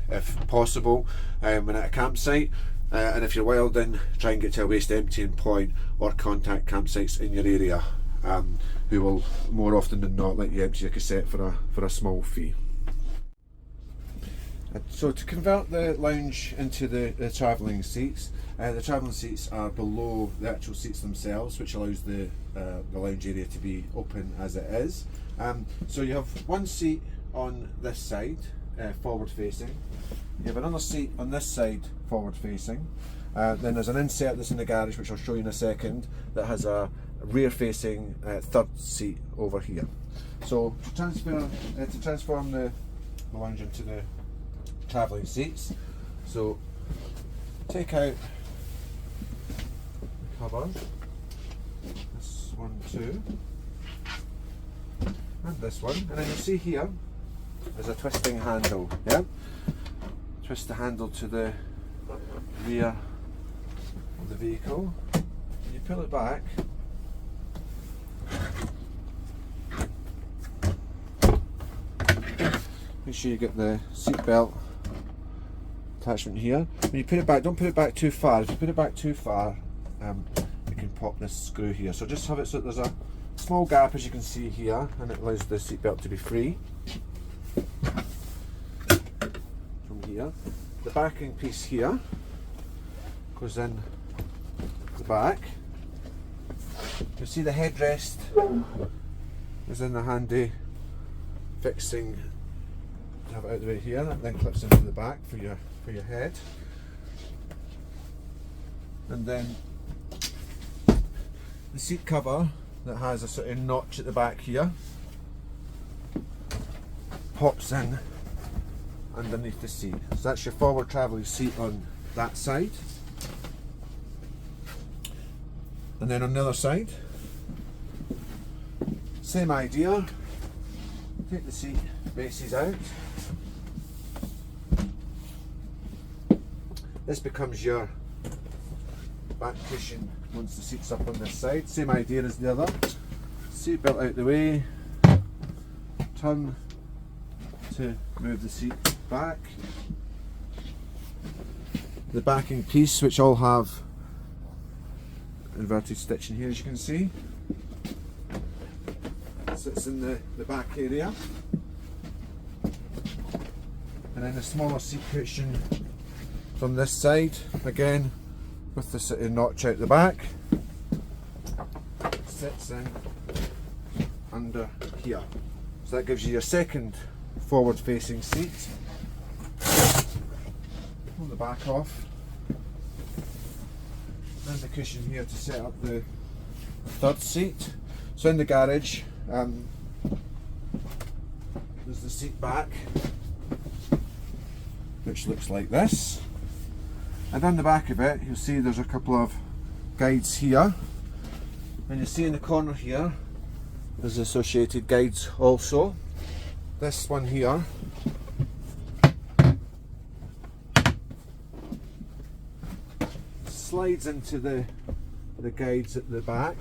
if possible when at a campsite. And if you're wilding, try and get to a waste emptying point or contact campsites in your area, who will more often than not let you empty your cassette for a small fee. So to convert the lounge into the travelling seats, the travelling seats are below the actual seats themselves, which allows the lounge area to be open as it is. So you have one seat on this side, forward facing. You have another seat on this side, forward facing. Then there's an insert that's in the garage, which I'll show you in a second, that has a rear facing third seat over here. So to transform the lounge into the travelling seats, so take out the cover, this one too, and this one, and then you'll see here there's a twisting handle. Yeah, twist the handle to the rear of the vehicle, and you pull it back. Make sure you get the seat belt attachment here. When you put it back, don't put it back too far. If you put it back too far, you can pop this screw here. So just have it so that there's a small gap, as you can see here, and it allows the seat belt to be free. From here, the backing piece here goes in the back. You'll see the headrest is in the handy fixing. Have it out the way here, that then clips into the back for your head, and then the seat cover that has a sort of notch at the back here pops in underneath the seat. So that's your forward travelling seat on that side, and then on the other side, same idea. Take the seat bases out. This becomes your back cushion once the seat's up on this side. Same idea as the other. Seat belt out the way. Turn to move the seat back. The backing piece, which all have inverted stitching here, as you can see, sits in the back area. And then the smaller seat cushion from this side, again with the sort of notch out the back, sits in under here. So that gives you your second forward facing seat. Pull the back off, and the cushion here to set up the third seat. So in the garage, there's the seat back, which looks like this. And on the back of it, you'll see there's a couple of guides here, and you'll see in the corner here there's associated guides also. This one here slides into the guides at the back.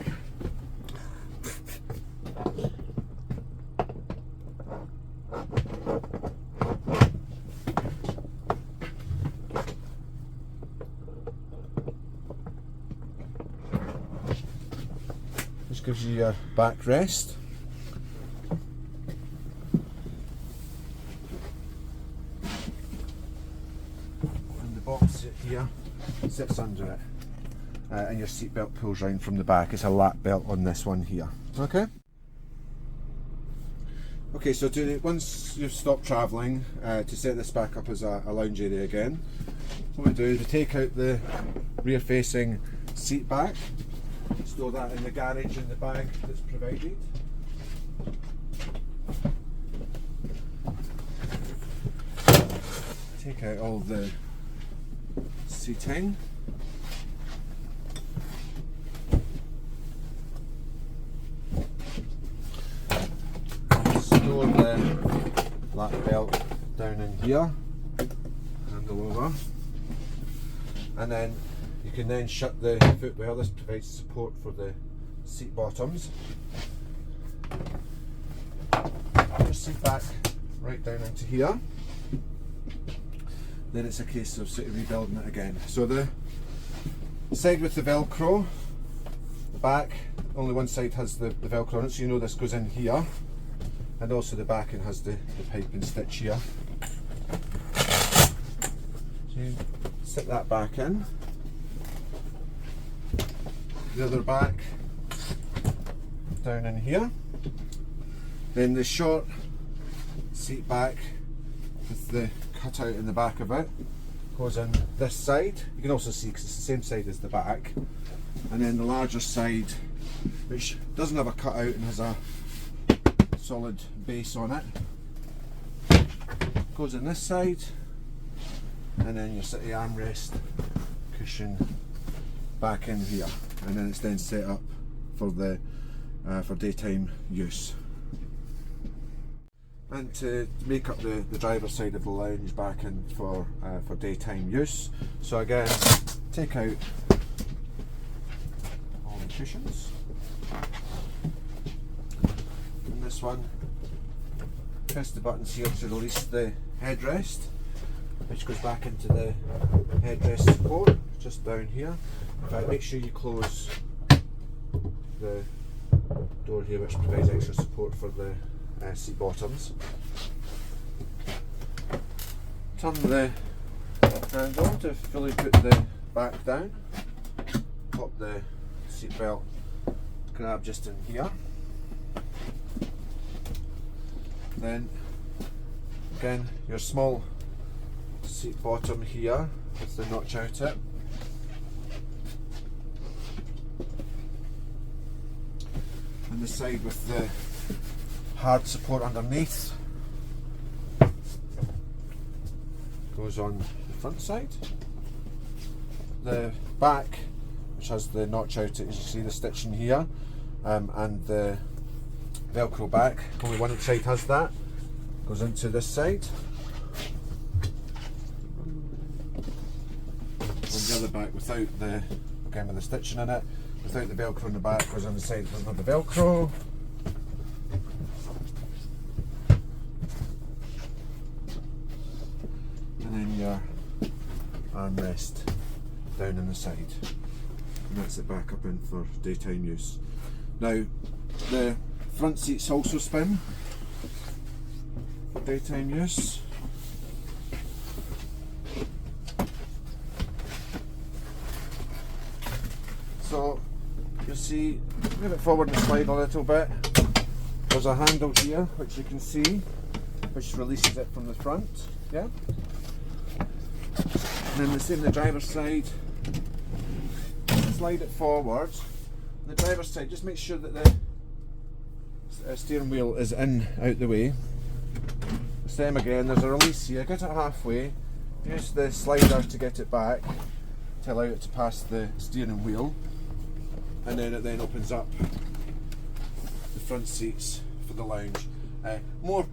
This gives you your backrest. And the box here sits under it. And your seat belt pulls round from the back. It's a lap belt on this one here. Okay? Okay, so once you've stopped travelling, to set this back up as a lounge area again, what we do is we take out the rear facing seat back, store that in the garage in the bag that's provided. Take out all the seating. Store the lap belt down in here, handle over, and then you can then shut the footwell. This provides support for the seat bottoms. Put your seat back right down into here, then it's a case of sort of rebuilding it again. So the side with the Velcro, the back, only one side has the Velcro on it, so you know this goes in here, and also the back end has the pipe and stitch here. So you stick that back in. The other back down in here. Then the short seat back with the cutout in the back of it goes in this side. You can also see because it's the same side as the back. And then the larger side, which doesn't have a cutout and has a solid base on it, goes in this side. And then your city armrest cushion back in here, and then it's then set up for the for daytime use. And to make up the driver's side of the lounge back in for daytime use. So again, take out all the cushions. And this one, press the buttons here to release the headrest, which goes back into the headrest support just down here. In fact, make sure you close the door here, which provides extra support for the seat bottoms. Turn the handle to fully put the back down. Pop the seat belt grab just in here. Then again, your small seat bottom here with the notch out it. And the side with the hard support underneath goes on the front side. The back, which has the notch out it, as you see the stitching here, and the Velcro back, only one side has that, goes into this side. And the other back without the, again with the stitching in it, without the Velcro in the back, goes on the side with another Velcro. And then your armrest down in the side. And that's it back up in for daytime use. Now, the front seats also spin for daytime use. So you'll see, move it forward and slide a little bit. There's a handle here which you can see, which releases it from the front. Yeah. And then the same the driver's side. Slide it forward. The driver's side, just make sure that the steering wheel is out the way. Same again, there's a release here, get it halfway, use the slider to get it back, to allow it to pass the steering wheel, and then it then opens up the front seats for the lounge. More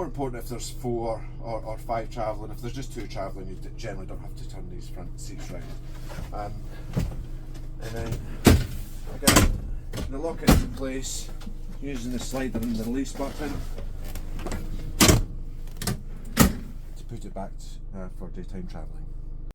important if there's 4 or 5 travelling. If there's just 2 travelling, you generally don't have to turn these front seats round. And then again, the lock it into place using the slider and the release button to put it back for daytime travelling.